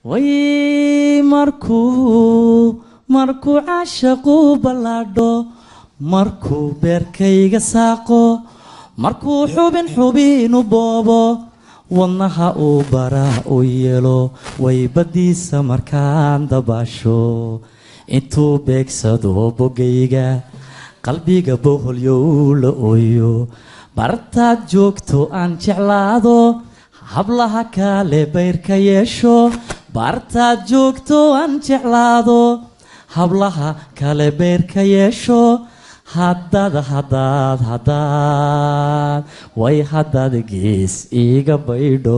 way markuu caashaqu ballaadho markuu beerkayga saaqo markuu xubin u boobo wadnaha uu baraa u yeelo way badiisa markaan dabaasho intuu beegsado bogayga qalbiga boholyow la ooyo bartaad joogto aan jeclaado hablaha kale bayrka yeesho bartaad joogto aan jeclaado hablaha kale bayrka yeesho haddaad way haddaad gees iga baydho